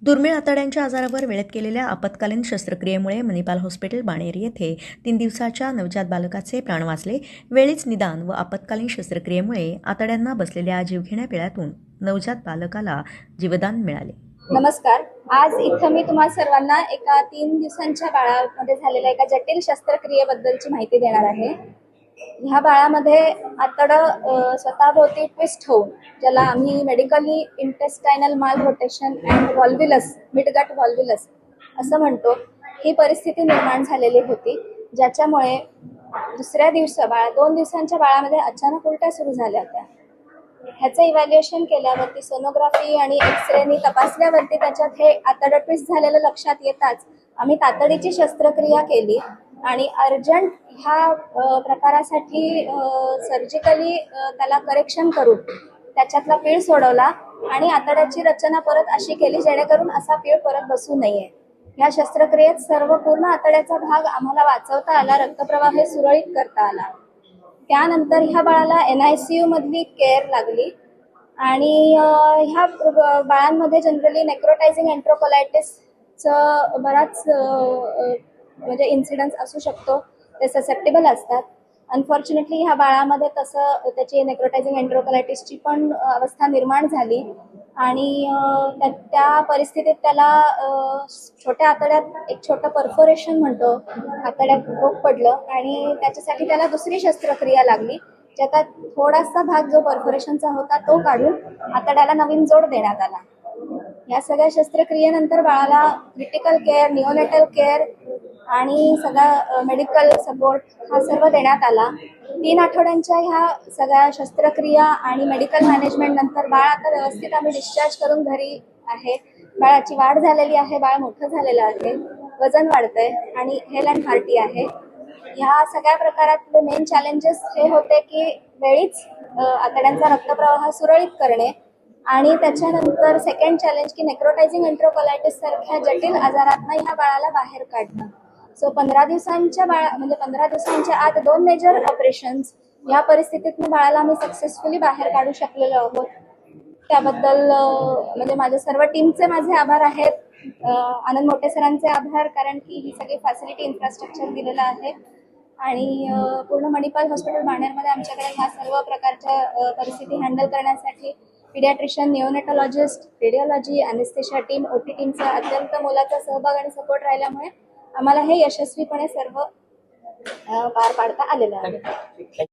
दुर्मिळ आतड्यांच्या आजारावर वेळेत केलेल्या आपत्कालीन शस्त्रक्रियेमुळे मणिपाल हॉस्पिटल बाणेर येथे 3 दिवसाच्या नवजात बालकाचे प्राण वाचले. वेळीच निदान व आपत्कालीन शस्त्रक्रियेमुळे आतड्यांना बसलेल्या जीवघेण्या पिळ्यातून नवजात बालकाला जीवदान मिळाले. नमस्कार. आज इथं मी तुम्हा सर्वांना एका 3 दिवसांच्या बाळामध्ये झालेल्या एका जटिल शस्त्रक्रियेबद्दलची माहिती देणार आहे. ह्या बाळामध्ये आतडं स्वतःभोवती ट्विस्ट होऊन, ज्याला आम्ही मेडिकली इंटेस्टायनल माल रोटेशन अँड व्हॉल्व्हुलस, मिडगट व्हॉल्व्हुलस असं म्हणतो, ही परिस्थिती निर्माण झालेली होती, ज्याच्यामुळे दुसऱ्या दिवशी 2 दिवसांच्या बाळामध्ये अचानक उलट्या सुरू झाल्या होत्या. ह्याचं इव्हॅल्युएशन केल्यावरती, सोनोग्राफी आणि एक्सरेनी तपासल्यावरती त्याच्यात हे आतडं ट्विस्ट झालेलं लक्षात येताच आम्ही तातडीची शस्त्रक्रिया केली आणि अर्जंट ह्या प्रकारासाठी सर्जिकली त्याला करेक्शन करून त्याच्यातला पीळ सोडवला आणि आतड्याची रचना परत अशी केली जेणेकरून असा पीळ परत बसू नये. या शस्त्रक्रियेत सर्व पूर्ण आतड्याचा भाग आम्हाला वाचवता आला, रक्तप्रवाह सुरळीत करता आला. त्यानंतर ह्या बाळाला NICU मधली केअर लागली आणि ह्या बाळांमध्ये जनरली नेक्रोटायझिंग एन्ट्रोकोलायटिसचं बराच म्हणजे इन्सिडन्स असू शकतो, ते ससेप्टेबल असतात. अनफॉर्च्युनेटली ह्या बाळामध्ये तसं त्याची नेक्रोटायझिंग एन्ट्रोकोलायटिसची पण अवस्था निर्माण झाली आणि त्या परिस्थितीत त्याला छोट्या आतड्यात एक छोटं परफोरेशन म्हणतो, आतड्यात भोक पडलं आणि त्याच्यासाठी त्याला दुसरी शस्त्रक्रिया लागली, ज्यात थोडासा भाग जो परफोरेशनचा होता तो काढून आतड्याला नवीन जोड देण्यात आला. या सगळ्या शस्त्रक्रियेनंतर बाळाला क्रिटिकल केअर, निओनेटल केअर आणि सगळा मेडिकल सपोर्ट हा सर्व देण्यात आला. 3 आठवड्यांच्या ह्या सगळ्या शस्त्रक्रिया आणि मेडिकल मॅनेजमेंट नंतर बाळ आता व्यवस्थित आम्ही डिस्चार्ज करून घरी आहे. बाळाची वाढ झालेली आहे, बाळ मोठं झालेलं आहे, वजन वाढतंय आणि हेल अँड हार्टी आहे. ह्या सगळ्या प्रकारातले मेन चॅलेंजेस हे होते की वेळीच आतड्यांचा रक्तप्रवाह सुरळीत करणे आणि त्याच्यानंतर सेकंड चॅलेंज की नेक्रोटायझिंग एन्ट्रोकोलायटिस सारख्या जटिल आजारातनं ह्या बाळाला बाहेर काढणं. सो 15 दिवसांच्या आत 2 मेजर ऑपरेशन्स या परिस्थितीतून बाळाला आम्ही सक्सेसफुली बाहेर काढू शकलेलो आहोत. त्याबद्दल म्हणजे माझ्या सर्व टीमचे माझे आभार आहेत. आनंद मोटे सरांचे आभार, कारण की ही सगळी फॅसिलिटी इन्फ्रास्ट्रक्चर दिलेलं आहे आणि पूर्ण मणिपाल हॉस्पिटल बाणेरमध्ये आमच्याकडे ह्या सर्व प्रकारच्या परिस्थिती हँडल करण्यासाठी paediatrician, neonatologist, radiology, anaesthesia team, OT टीमचा अत्यंत मोलाचा सहभाग आणि सपोर्ट राहिल्यामुळे आम्हाला हे यशस्वीपणे सर्व पार पाडता आलेलं आहे.